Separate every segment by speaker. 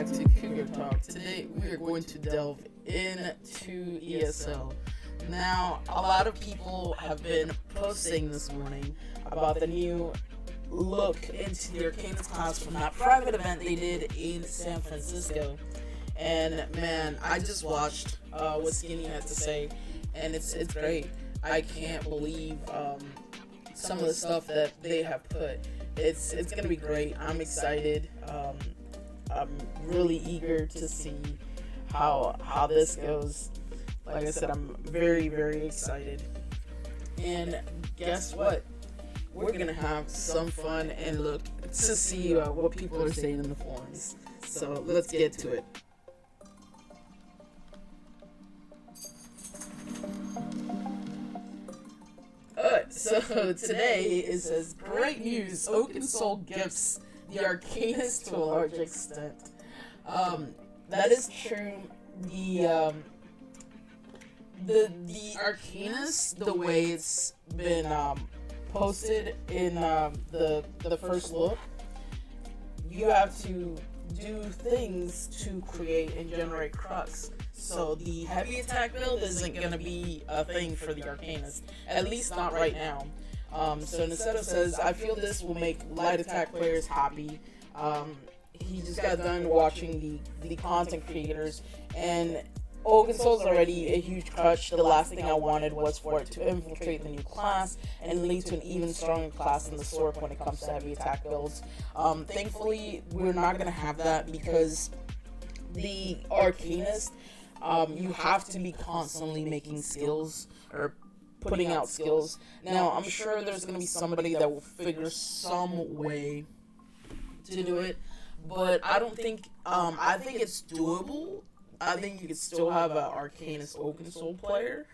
Speaker 1: back to Cougar Talk. Today we are going to delve into ESL. Now, a lot of people have been posting this morning about the new look into the Arcanist Class from that private event they did in San Francisco. And man, I just watched what Skinny had to say, and it's great. I can't believe some of the stuff that they have put. It's gonna be great. I'm excited. I'm really eager to see how this goes. Like I said, I'm very, very excited. And guess what? We're gonna have some fun and look to see what people are saying in the forums. So let's get to it. So today it says, great news, Oaken Soul gifts the Arcanist to a large extent. That is true. The Arcanist, the way it's been posted in the first look, you have to do things to create and generate crux. So the heavy attack build isn't going to be a thing for the Arcanist, at least not right now. So Niceto says, I feel this will make light attack players happy. He just got done watching the content creators, and Oaken Soul's already a huge crutch. The last thing I wanted was for it to infiltrate the new class and lead to an even stronger class in the Sork when it comes to heavy attack builds. Thankfully, we're not going to have that because the Arcanist, you have to be constantly making skills or putting out skills. Now, I'm sure there's going to be somebody that will figure some way to do it, but I don't think, I think it's doable. I think you could still have an Arcanist Oaken Soul player,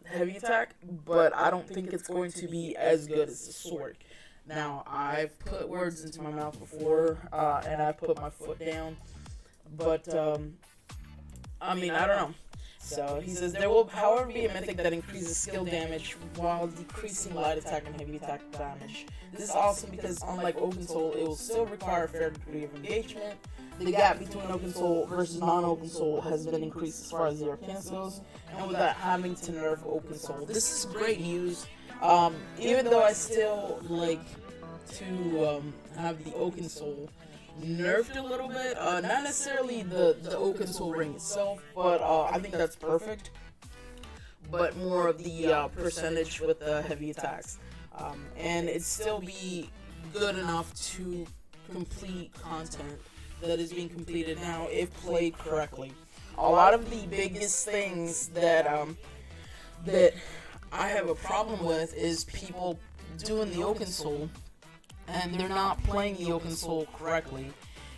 Speaker 1: heavy attack, but I don't think it's going to be as good as the Sork. Now, I've put words into my mouth before, and I've put my foot down, but, I mean, I don't know. So he says, there will, however, be a mythic that increases skill damage while decreasing light attack and heavy attack damage. This is awesome because, unlike Oaken Soul, it will still require a fair degree of engagement. The gap between Oaken Soul versus non-Oaken Soul has been increased as far as the Arcanist goes, and without having to nerf Oaken Soul. This is great news. Even though I still like to have the Oaken Soul nerfed a little bit, not necessarily the Oaken Soul ring itself, but I think that's perfect, but more of the percentage with the heavy attacks, and it'd still be good enough to complete content that is being completed now if played correctly. A lot of the biggest things that that I have a problem with is people doing the Oaken Soul and they're not playing the Oaken Soul correctly.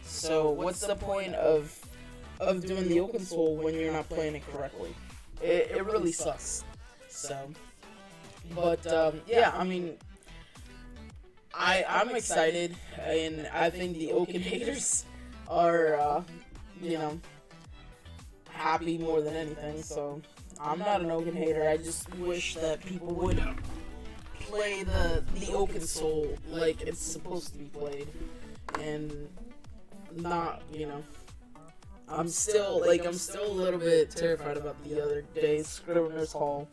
Speaker 1: So what's the point of doing the Oaken Soul when you're not playing it correctly? It really sucks. So, but yeah, I mean, I'm excited, and I think the Oaken haters are you know, happy more than anything. So I'm not an Oaken hater. I just wish that people would play the Oaken Soul like it's supposed to be played, and not, you know, I'm still a little bit terrified about the other day Scrivener's Hall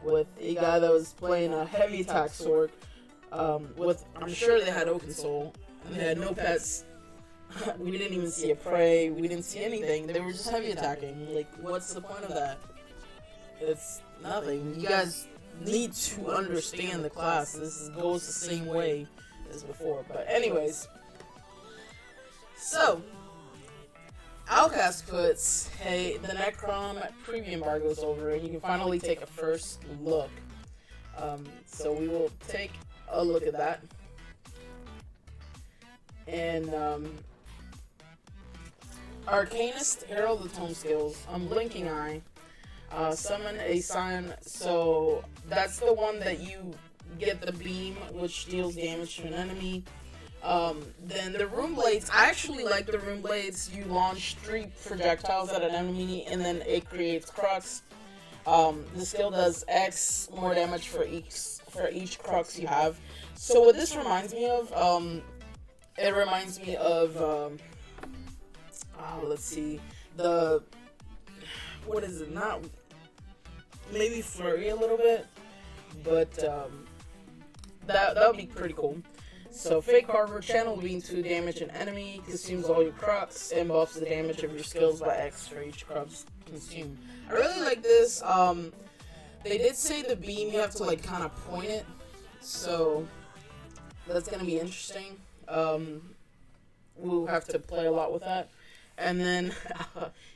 Speaker 1: with a guy that was playing a heavy attack sword with, I'm sure they had Oaken Soul and they had no pets. We didn't even see a prey, we didn't see anything, they were just heavy attacking. Like, what's the point of that? It's nothing. You guys need to understand the class. This goes the same way as before. But anyways, so Outcast puts, hey, the Necron preview embargo is over and you can finally take a first look. So we will take a look at that. And Arcanist Herald of Tome Skills, Unblinking Eye, summon a Scion, so that's the one that you get the beam, which deals damage to an enemy. Then the Rune Blades, I actually like the Rune Blades. You launch 3 projectiles at an enemy, and then it creates Crux. The skill does X more damage for each Crux you have. So what this reminds me of, it reminds me of let's see, the, what is it, not, maybe flurry a little bit, but that would be pretty cool. So Fake Carver, channel being 2 damage an enemy, consumes all your crocs, and buffs the damage of your skills by X for each crocs consumed. I really like this. They did say the beam, you have to like kind of point it, so that's gonna be interesting. We'll have to play a lot with that. And then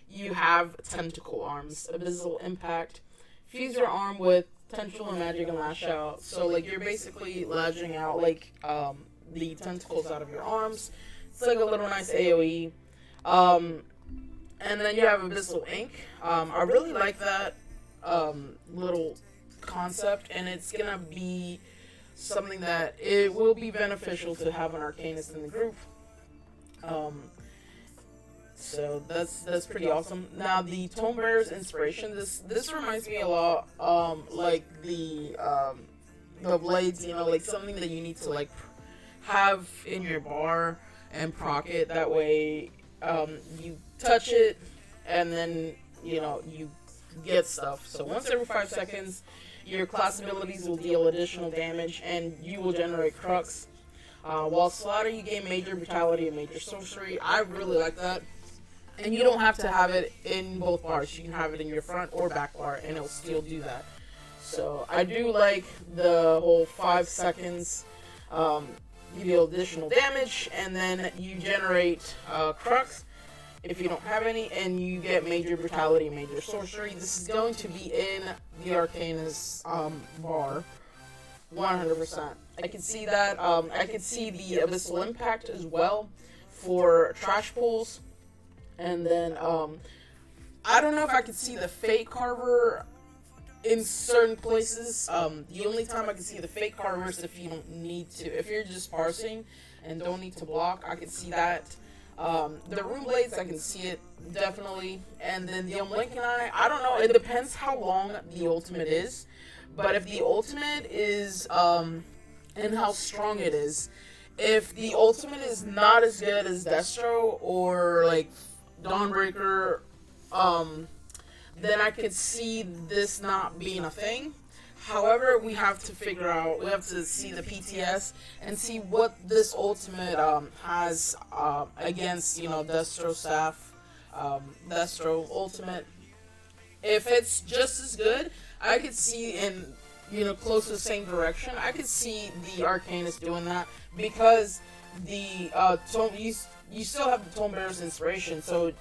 Speaker 1: you have tentacle arms, abyssal impact. Fuse your arm with tentacle and magic and lash out. So like you're basically lashing out like the tentacles out of your arms. It's like a little nice AoE. And then you have abyssal ink. I really like that little concept, and it's gonna be something that it will be beneficial to have an Arcanist in the group. So that's pretty awesome. Now the Tome Bearer's Inspiration. This reminds me a lot like the blades. You know, like something that you need to like have in your bar and proc it. That way, you touch it, and then you know you get stuff. So once every 5 seconds, your class abilities will deal additional damage, and you will generate crux. While slaughter, you gain major brutality and major sorcery. I really like that. And you don't have to have it in both bars. You can have it in your front or back bar, and it'll still do that. So I do like the whole 5 seconds. You deal additional damage, and then you generate crux if you don't have any, and you get major brutality, major sorcery. This is going to be in the Arcanist bar, 100%. I can see that. I can see the abyssal impact as well for trash pulls. And then, I don't know if I could see the Fake Carver in certain places. The only time I can see the Fake Carver is if you don't need to. If you're just parsing and don't need to block, I can see that. The Rune Blades, I can see it, definitely. And then the Unblinking Eye, I don't know. It depends how long the ultimate is. But if the ultimate is, and how strong it is. If the ultimate is not as good as Destro or, like, Dawnbreaker, then I could see this not being a thing. However, we have to figure out, we have to see the PTS and see what this ultimate has against, you know, Destro staff, Destro ultimate. If it's just as good, I could see in, you know, close to the same direction. I could see the Arcanist doing that because the you still have the Tome Bearer's Inspiration, so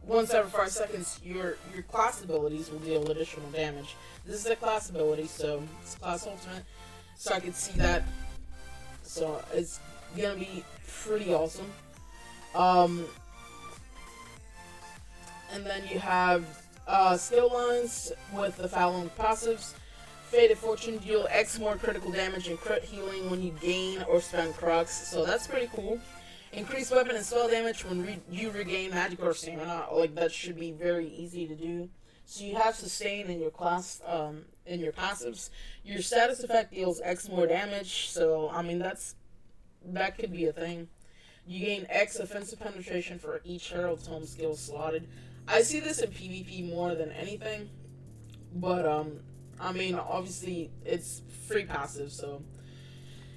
Speaker 1: once every 5 seconds, your class abilities will deal additional damage. This is a class ability, so it's class ultimate, so I can see that. So it's gonna be pretty awesome. And then you have skill lines with the following passives. Fated Fortune, deal X more critical damage and crit healing when you gain or spend crux, so that's pretty cool. Increase weapon and spell damage when you regain magic or stamina. Like, that should be very easy to do. So you have sustain in your class, in your passives. Your status effect deals X more damage. So I mean that could be a thing. You gain X offensive penetration for each Herald Tome skill slotted. I see this in PvP more than anything, but I mean obviously it's free passive, so.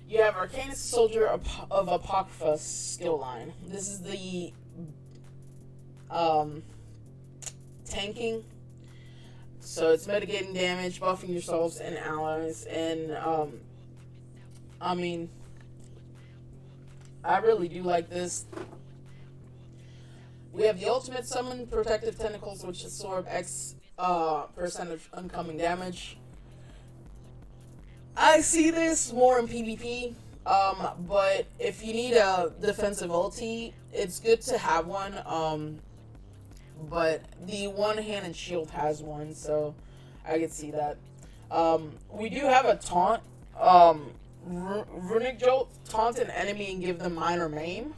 Speaker 1: You have Arcanist Soldier of Apocrypha skill line. This is the tanking. So it's mitigating damage, buffing yourselves and allies, and I mean, I really do like this. We have the Ultimate Summon Protective Tentacles, which absorb X percent of incoming damage. I see this more in PvP, but if you need a defensive ulti, it's good to have one, but the one-handed shield has one, so I can see that. We do have a taunt, Runic Jolt, taunt an enemy and give them minor maim.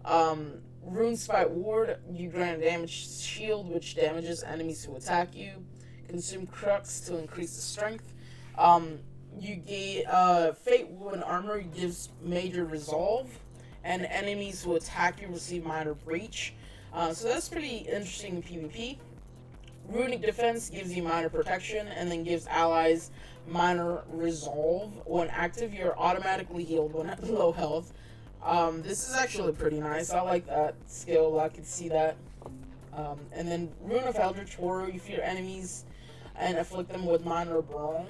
Speaker 1: Rune Spite Ward, you grant a damaged shield, which damages enemies who attack you. Consume Crux to increase the strength. You get Fate Woven Armor gives major resolve, and enemies who attack you receive minor breach. So that's pretty interesting in PvP. Runic Defense gives you minor protection and then gives allies minor resolve. When active, you're automatically healed when at low health. This is actually pretty nice. I like that skill. I can see that. And then Rune of Eldritch Horror, you fear enemies and afflict them with minor bone.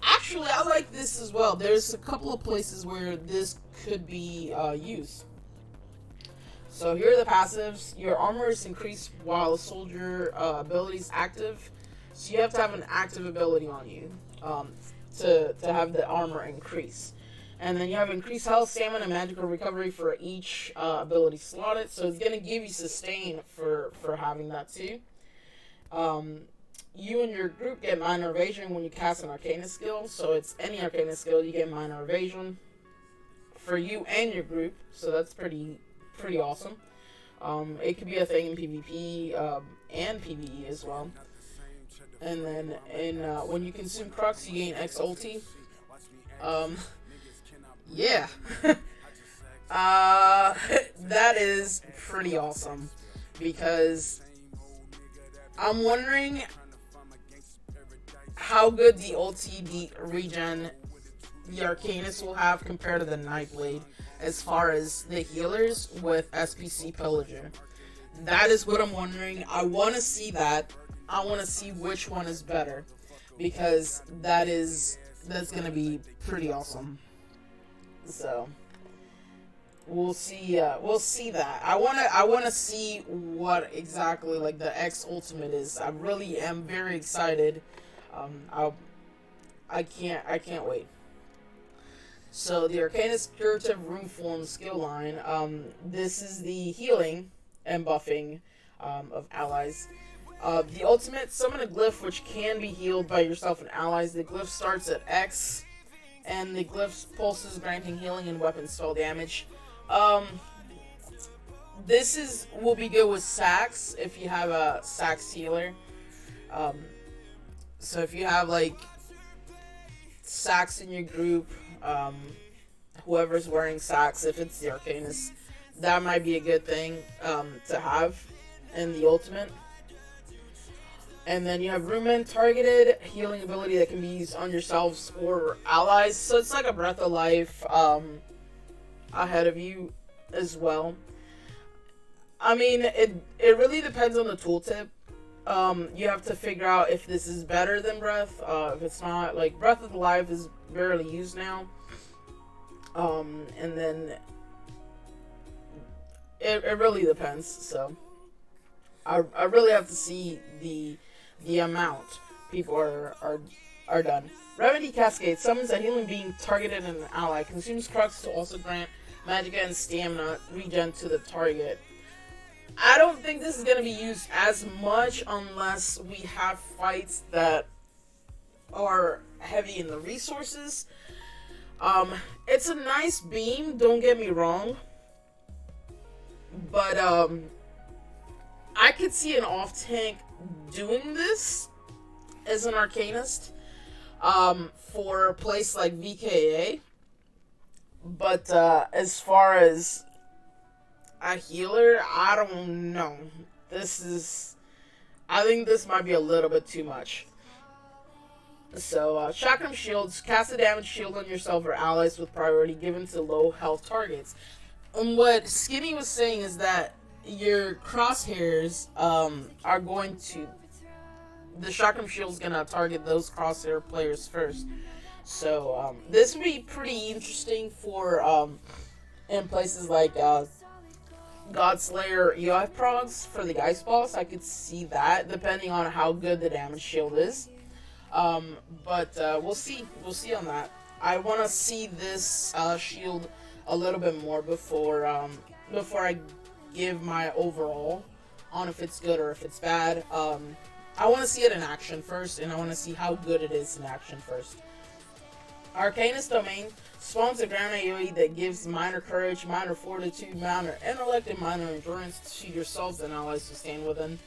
Speaker 1: Actually, I like this as well. There's a couple of places where this could be used. So here are the passives. Your armor is increased while a soldier ability is active. So you have to have an active ability on you to have the armor increase. And then you have increased health, stamina, and magical recovery for each ability slotted. So it's going to give you sustain for having that too. You and your group get minor evasion when you cast an Arcanist skill. So it's any Arcanist skill, you get minor evasion for you and your group. So that's pretty awesome. It could be a thing in PvP and PvE as well. And then when you consume Crux, you gain X ulti. Yeah. That is pretty awesome, because I'm wondering how good the ulti regen the Arcanist will have compared to the Nightblade as far as the healers with SPC Pillager. That is what I'm wondering. I want to see that. I want to see which one is better, because that's going to be pretty awesome. So we'll see. We'll see that. I wanna see what exactly like the X Ultimate is. I really am very excited. I can't wait. So the Arcanist Curative Rune Form skill line. This is the healing and buffing of allies. The ultimate, summon a glyph which can be healed by yourself and allies. The glyph starts at X. And the glyph's pulses granting healing and weapon spell damage. This will be good with Sax if you have a Sax healer. So if you have like Sax in your group, whoever's wearing Sax, if it's the Arcanist, that might be a good thing to have in the ultimate. And then you have Rumen targeted healing ability that can be used on yourselves or allies. So it's like a Breath of Life ahead of you as well. I mean, it really depends on the tooltip. You have to figure out if this is better than Breath. If it's not, like Breath of Life is barely used now. And then it really depends. So I really have to see the amount people are done. Remedy Cascade summons a healing being targeted at an ally. Consumes Crux to also grant Magicka and Stamina regen to the target. I don't think this is going to be used as much unless we have fights that are heavy in the resources. It's a nice beam, don't get me wrong. But I could see an off-tank doing this as an Arcanist for a place like VKA, but as far as a healer, I don't know. I think this might be a little bit too much. So Chakram Shields, cast a damage shield on yourself or allies with priority given to low health targets. And what Skinny was saying is that your crosshairs are going to, the Chakram Shield is going to target those crosshair players first. So this would be pretty interesting for in places like Godslayer EOF progs for the Geist boss. I could see that depending on how good the damage shield is. But we'll see on that. I want to see this shield a little bit more before I give my overall on if it's good or if it's bad. I want to see it in action first, and I want to see how good it is in action first. Arcanist Domain spawns a ground AoE that gives minor courage, minor fortitude, minor intellect, and minor endurance to yourselves and allies who stand within.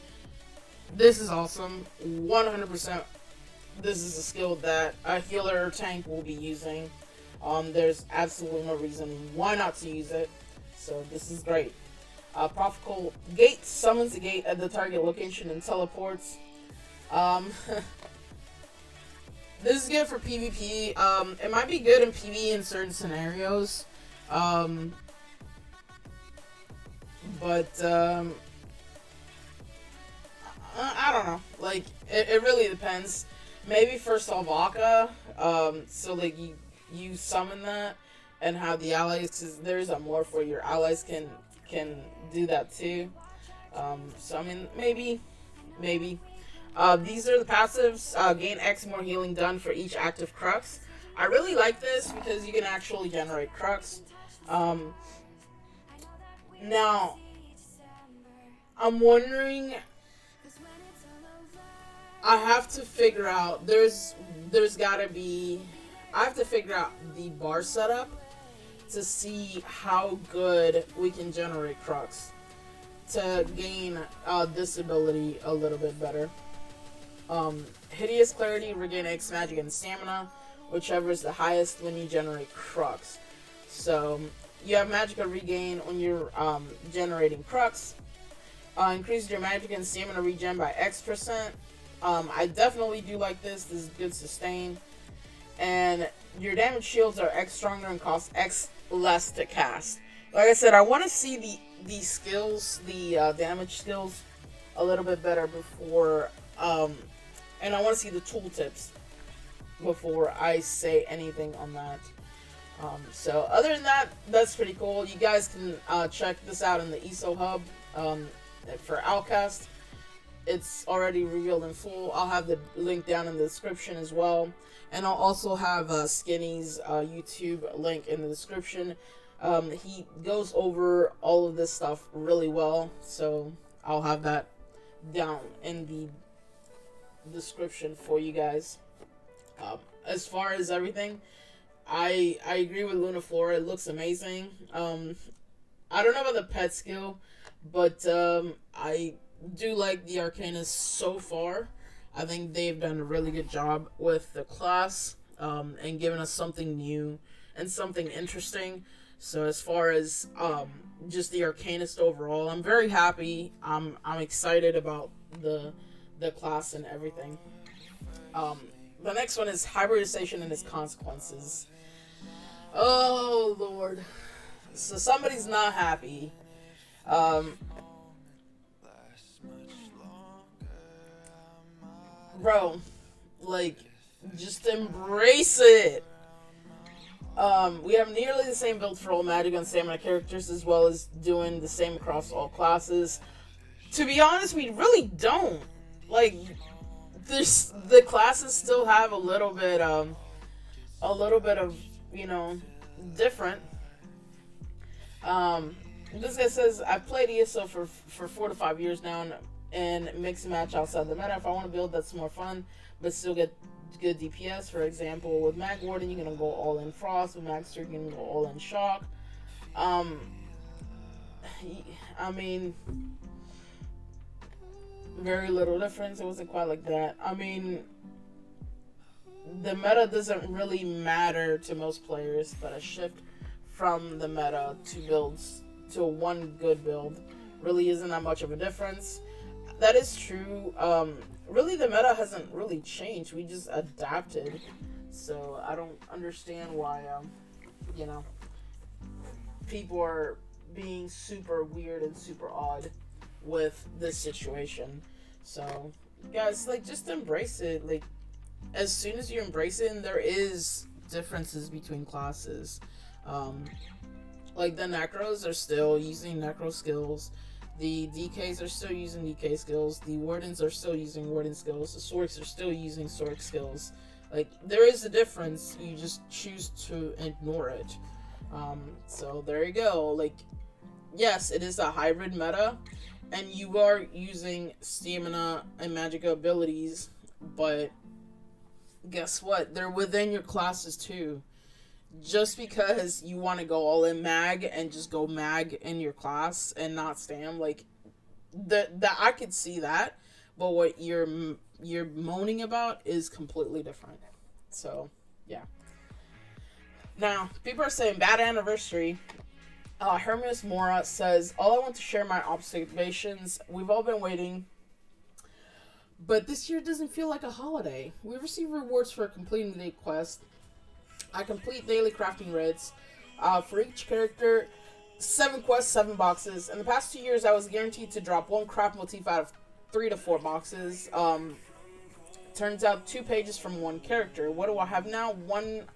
Speaker 1: This is awesome. 100%. This is a skill that a healer or tank will be using. There's absolutely no reason why not to use it. So this is great. Prophecal Gate summons the gate at the target location and teleports. This is good for PvP. It might be good in PvE in certain scenarios. But I don't know. Like, it really depends. Maybe for Salvaka, so like you summon that and have the allies, because there's a morph where your allies can do that too. So I mean, maybe. These are the passives. Gain X more healing done for each active crux. I really like this because you can actually generate crux. Now, I'm wondering. I have to figure out. There's gotta be. I have to figure out the bar setup to see how good we can generate crux to gain this ability a little bit better. Hideous Clarity, regain X magic and stamina, whichever is the highest when you generate crux. So you have magical regain when you're generating crux. Increase your magic and stamina regen by X%. I definitely do like this. This is good sustain. And your damage shields are X stronger and cost X less to cast. Like I said, I want to see the skills, the damage skills, a little bit better before, and I want to see the tooltips before I say anything on that. So other than that, that's pretty cool. You guys can check this out in the ESO Hub for Outcast. It's already revealed in full. I'll have the link down in the description as well. And I'll also have Skinny's YouTube link in the description. He goes over all of this stuff really well. So I'll have that down in the description for you guys. As far as everything, I agree with Lunaflora. It looks amazing. I don't know about the pet skill, but I do like the Arcanist so far. I think they've done a really good job with the class and given us something new and something interesting. So as far as just the Arcanist overall, I'm very happy. I'm excited about the class and everything. The next one is hybridization and its consequences. Oh Lord. So somebody's not happy. Bro, like, just embrace it. We have nearly the same build for all magic and stamina characters, as well as doing the same across all classes. To be honest, we really don't. Like, the classes still have a little bit of, you know, different. This guy says, I've played ESO for 4 to 5 years now, and mix and match outside the meta. If I want to build that's more fun, but still get good DPS, for example, with Mag Warden, you're going to go all in Frost. With Magster, you're going to go all in Shock. I mean, very little difference. It wasn't quite like that. I mean, the meta doesn't really matter to most players, but a shift from the meta to builds to one good build really isn't that much of a difference. That is true. Really, the meta hasn't really changed. We just adapted. So I don't understand why, you know, people are being super weird and super odd with this situation. So, guys, like, just embrace it. Like, as soon as you embrace it, and there is differences between classes. Like, the Necros are still using Necro skills. The DKs are still using DK skills. The Wardens are still using Warden skills. The Sorks are still using Sork skills. Like, there is a difference. You just choose to ignore it. So, there you go. Like, yes, it is a hybrid meta. And you are using stamina and magic abilities. But, guess what? They're within your classes, too. Just because you want to go all in mag and just go mag in your class and not stam, like, that I could see that, but what you're moaning about is completely different. So, yeah. Now, people are saying bad anniversary. Hermes Mora says, all I want to share my observations. We've all been waiting, but this year doesn't feel like a holiday. We receive rewards for completing the quest. I complete daily crafting raids. For each character, 7 quests, 7 boxes. In the past 2 years, I was guaranteed to drop 1 craft motif out of 3 to 4 boxes. Turns out 2 pages from 1 character. What do I have now?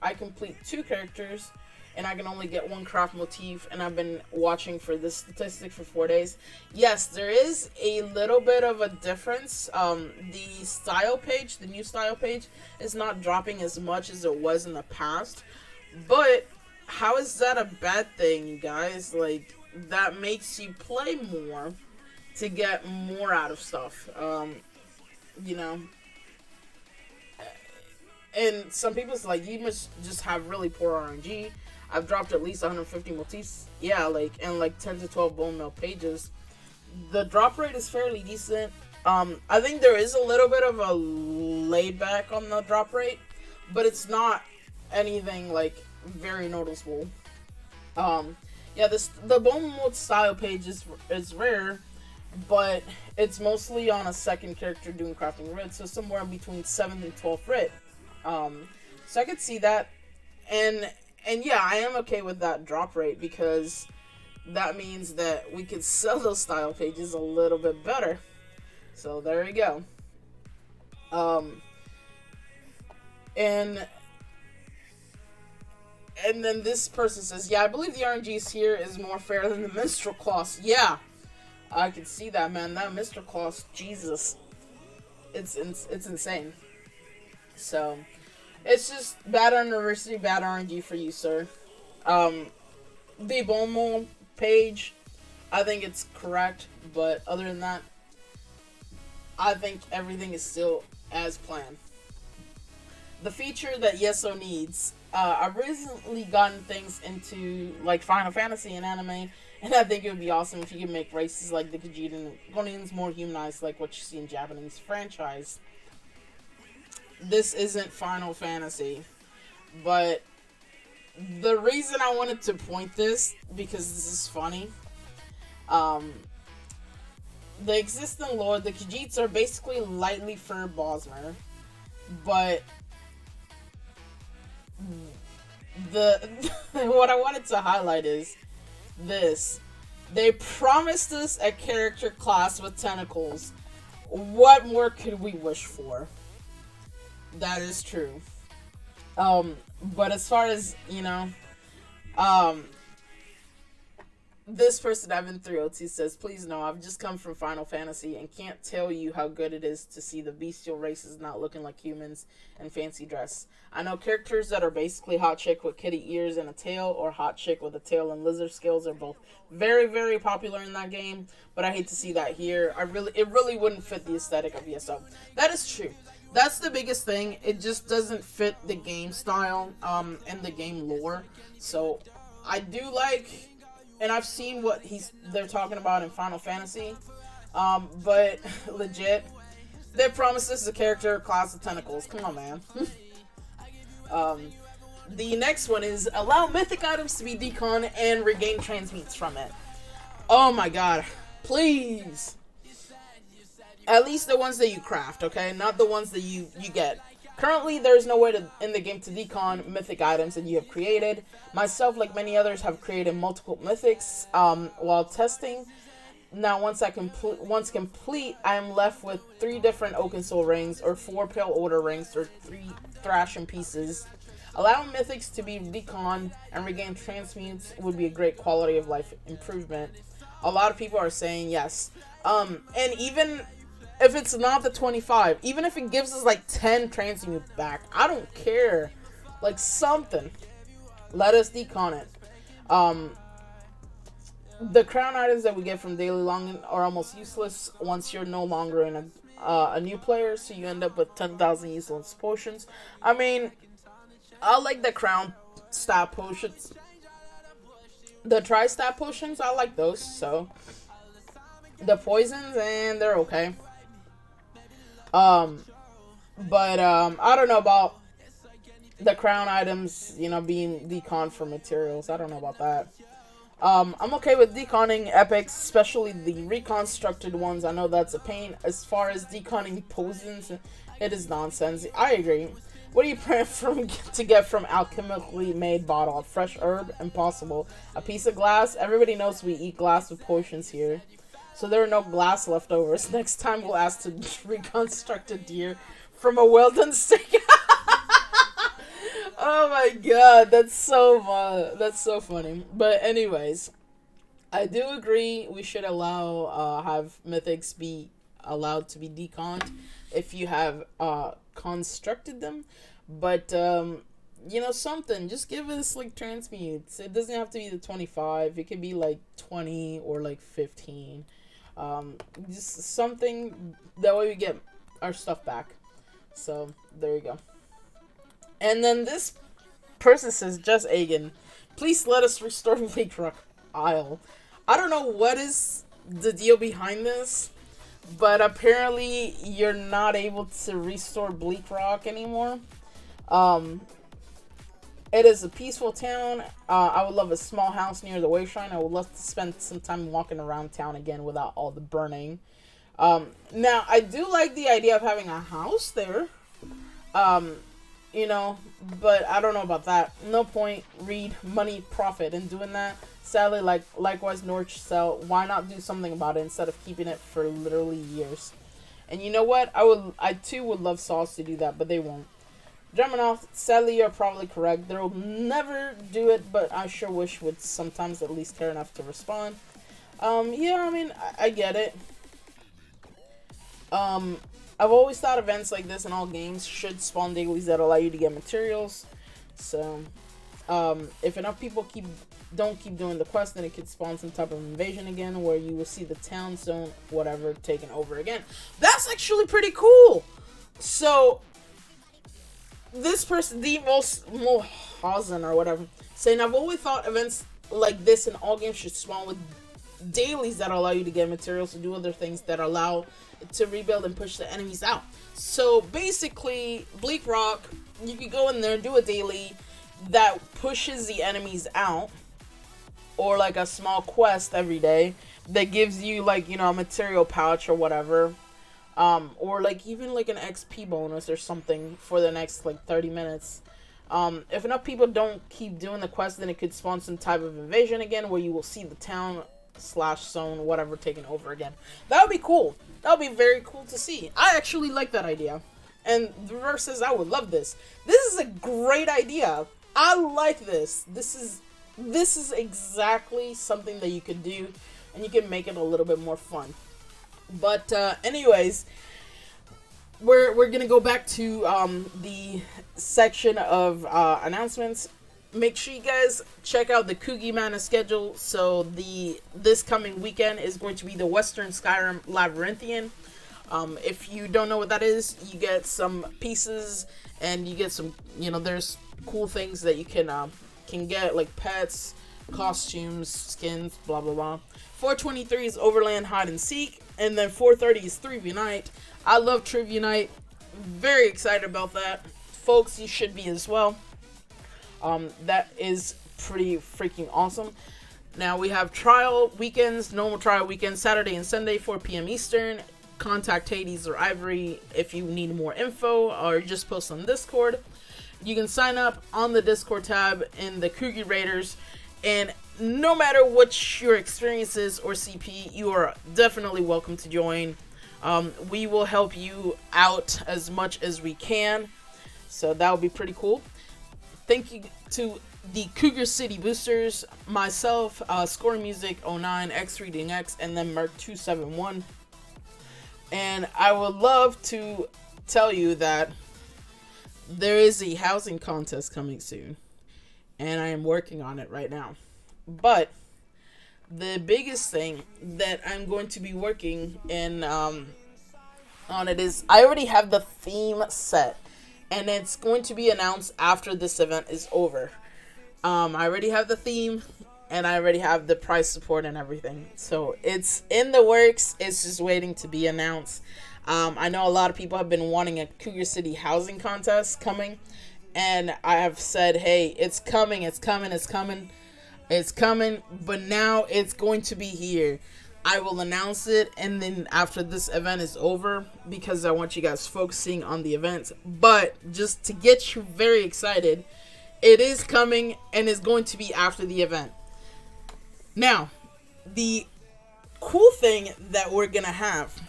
Speaker 1: I complete 2 characters, and I can only get 1 craft motif, and I've been watching for this statistic for 4 days. Yes, there is a little bit of a difference. The style page, the new style page, is not dropping as much as it was in the past, but how is that a bad thing, you guys? Like, that makes you play more to get more out of stuff, you know. And some people's like, you must just have really poor RNG. I've dropped at least 150 motifs. Yeah, like, and like 10 to 12 bone meal pages. The drop rate is fairly decent. I think there is a little bit of a laid back on the drop rate, but it's not anything like very noticeable. Yeah, the bone mold style page is rare, but it's mostly on a second character doing crafting red, so somewhere between 7th and 12th red. So I could see that, and yeah, I am okay with that drop rate, because that means that we could sell those style pages a little bit better. So there you go. And then this person says, yeah, I believe the RNGs here is more fair than the Minstrel Class. Yeah, I can see that, man. That Minstrel Class, Jesus, it's insane. So it's just bad anniversary, bad RNG for you, sir. The bone mold page, I think it's correct, but other than that, I think everything is still as planned. The feature that Yeso needs, I've recently gotten things into like Final Fantasy and anime, and I think it would be awesome if you could make races like the Khajiit more humanized, like what you see in Japanese franchise. This isn't Final Fantasy, but the reason I wanted to point this, because this is funny, the existing lore, the Khajiits are basically lightly furred Bosmer, but what I wanted to highlight is this. They promised us a character class with tentacles. What more could we wish for? That is true. But as far as, you know, this person, Evan302, says, please no, I've just come from Final Fantasy and can't tell you how good it is to see the bestial races not looking like humans and fancy dress. I know characters that are basically hot chick with kitty ears and a tail, or hot chick with a tail and lizard scales, are both very, very popular in that game, but I hate to see that here. It really wouldn't fit the aesthetic of ESO. That is true. That's the biggest thing. It just doesn't fit the game style, and the game lore. So I do like, and I've seen what they're talking about in Final Fantasy, but legit, they promised us a character class of tentacles. Come on, man. The next one is allow mythic items to be decon and regain transmutes from it. Oh my god, please. At least the ones that you craft, okay? Not the ones that you get. Currently, there's no way in the game to decon mythic items that you have created. Myself, like many others, have created multiple mythics while testing. Now, once complete, I am left with 3 different Oaken Soul rings, or 4 Pale Order rings, or 3 Thrashing pieces. Allowing mythics to be decon and regain transmutes would be a great quality of life improvement. A lot of people are saying yes. And even if it's not the 25, even if it gives us like 10 transmute back, I don't care. Like something. Let us decon it. The crown items that we get from daily longing are almost useless once you're no longer in a new player, so you end up with 10,000 useless potions. I mean, I like the crown stat potions. The tri-stat potions, I like those, so. The poisons, and they're okay. But I don't know about the crown items, you know, being decon for materials. I don't know about that. I'm okay with deconning epics, especially the reconstructed ones. I know that's a pain. As far as deconning potions, it is nonsense. I agree. What do you plan to get from alchemically made bottle? A fresh herb? Impossible. A piece of glass? Everybody knows we eat glass with potions here. So there are no glass leftovers. Next time we'll ask to reconstruct a deer from a well done steak. Oh my god, that's so fun. That's so funny. But anyways, I do agree we should allow have mythics be allowed to be deconned if you have constructed them. But something, just give us like transmutes. It doesn't have to be the 25. It could be like 20 or like 15. Just something that way we get our stuff back. So there you go. And then this person says, Just Agan, please let us restore Bleak Rock Isle. I don't know what is the deal behind this, but apparently you're not able to restore Bleak Rock anymore. It is a peaceful town. I would love a small house near the way shrine. I would love to spend some time walking around town again without all the burning. Now, I do like the idea of having a house there. But I don't know about that. No point, read, money, profit in doing that. Sadly, likewise, Norch Cell, why not do something about it instead of keeping it for literally years? And you know what? I too would love Sauce to do that, but they won't. Germanoff, sadly, you're probably correct. They'll never do it, but I sure wish would sometimes at least care enough to respond. Yeah, I mean, I get it. I've always thought events like this in all games should spawn dailies that allow you to get materials. So, if enough people don't keep doing the quest, then it could spawn some type of invasion again, where you will see the town zone, whatever, taken over again. That's actually pretty cool. So, this person, the Mohausen or whatever, saying, I've always thought events like this in all games should spawn with dailies that allow you to get materials to do other things that allow to rebuild and push the enemies out. So basically, Bleak Rock, you could go in there, do a daily that pushes the enemies out, or like a small quest every day that gives you like, a material pouch or whatever, or like even like an XP bonus or something for the next like 30 minutes. If enough people don't keep doing the quest, then it could spawn some type of invasion again, where you will see the town / zone, whatever, taken over again. That would be cool. That would be very cool to see. I actually like that idea. And the reverse says, I would love this. This is a great idea. I like this. This is exactly something that you could do, and you can make it a little bit more fun. But anyways, we're gonna go back to the section of announcements. Make sure you guys check out the Cougarisbae schedule. So this coming weekend is going to be the Western Skyrim Labyrinthian. If you don't know what that is, you get some pieces and you get some, there's cool things that you can get, like pets, costumes, skins, blah blah blah. 423 is Overland Hide and Seek, and then 430 is Trivia Night. I love Trivia Night. Very excited about that, folks. You should be as well. That is pretty freaking awesome. Now we have trial weekends, normal trial weekends, Saturday and Sunday, 4 p.m. Eastern. Contact Hades or Ivory if you need more info, or just post on Discord. You can sign up on the Discord tab in the Cougar Raiders, and no matter what your experience is or CP, you are definitely welcome to join. We will help you out as much as we can, so that would be pretty cool. Thank you to the Cougar City Boosters, myself, Score Music 09, X Reading X, and then Merc 271. And I would love to tell you that there is a housing contest coming soon, and I am working on it right now. But the biggest thing that I'm going to be working on it is I already have the theme set. And it's going to be announced after this event is over. I already have the theme, and I already have the price support and everything. So it's in the works. It's just waiting to be announced. I know a lot of people have been wanting a Cougar City housing contest coming. And I have said, hey, it's coming, it's coming, it's coming. It's coming, but now it's going to be here. I will announce it, and then after this event is over, because I want you guys focusing on the event. But just to get you very excited, it is coming, and it's going to be after the event. Now, the cool thing that we're going to have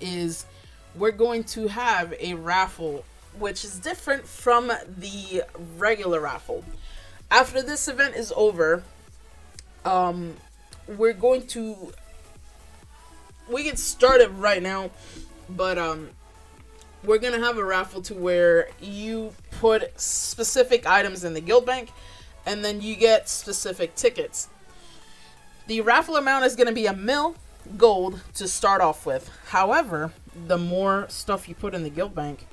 Speaker 1: is we're going to have a raffle, which is different from the regular raffle. After this event is over, we're going to, we can start it right now, but we're going to have a raffle to where you put specific items in the guild bank, and then you get specific tickets. The raffle amount is going to be $1,000,000 gold to start off with. However, the more stuff you put in the guild bank,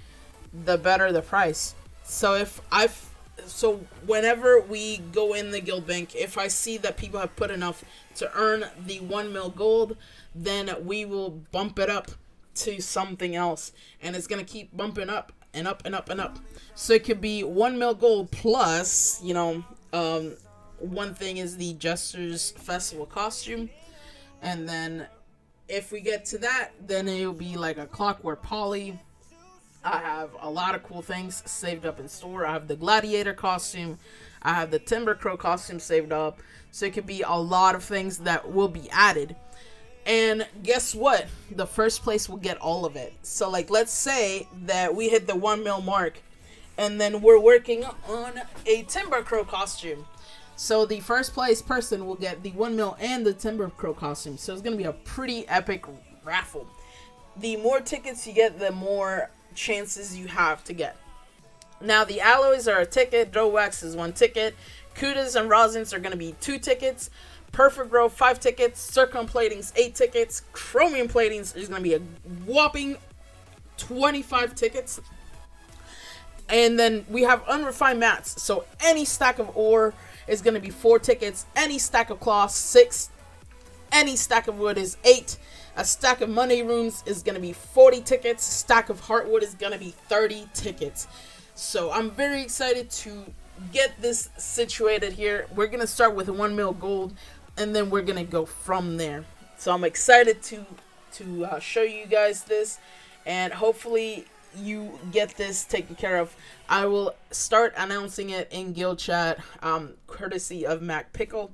Speaker 1: the better the price. So whenever we go in the guild bank, if I see that people have put enough to earn the $1,000,000 gold, then we will bump it up to something else, and it's gonna keep bumping up and up and up and up. So it could be $1,000,000 gold plus, one thing is the Jester's Festival costume, and then if we get to that, then it'll be like a Clockwork Polly. I have a lot of cool things saved up in store. I have the Gladiator costume. I have the Timber Crow costume saved up. So it could be a lot of things that will be added. And guess what? The first place will get all of it. So like, let's say that we hit the $1,000,000 mark, and then we're working on a Timber Crow costume. So the first place person will get the $1,000,000 and the Timber Crow costume. So it's going to be a pretty epic raffle. The more tickets you get, the more chances you have to get. Now the alloys are a ticket, Dough Wax is 1 ticket, Kudas and Rosins are going to be 2 tickets, Perfect Grow 5 tickets, Zircon Platings 8 tickets, Chromium Platings is going to be a whopping 25 tickets. And then we have unrefined mats, so any stack of ore is going to be 4 tickets, any stack of cloth 6, any stack of wood is 8. A stack of money runes is going to be 40 tickets. A stack of heartwood is going to be 30 tickets. So I'm very excited to get this situated here. We're going to start with $1,000,000 gold, and then we're going to go from there. So I'm excited to show you guys this, and hopefully you get this taken care of. I will start announcing it in guild chat, courtesy of Mac Pickle,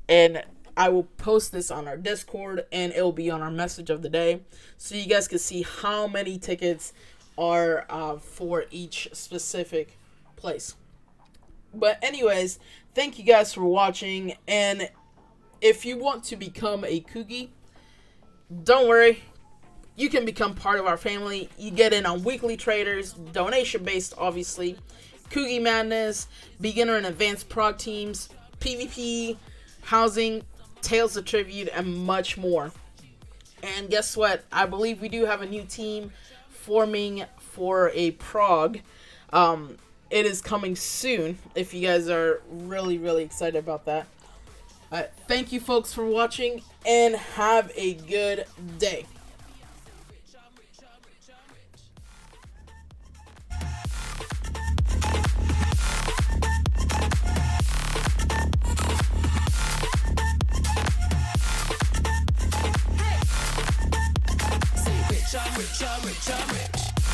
Speaker 1: and I will post this on our Discord, and it'll be on our message of the day, so you guys can see how many tickets are for each specific place. But anyways, thank you guys for watching, and if you want to become a Cougie, don't worry, you can become part of our family. You get in on weekly traders, donation based obviously, Cougie Madness, beginner and advanced prog teams, PvP, housing, Tales of Tribute, and much more. And guess what? I believe we do have a new team forming for a prog. It is coming soon, if you guys are really, really excited about that. Thank you folks for watching, and have a good day.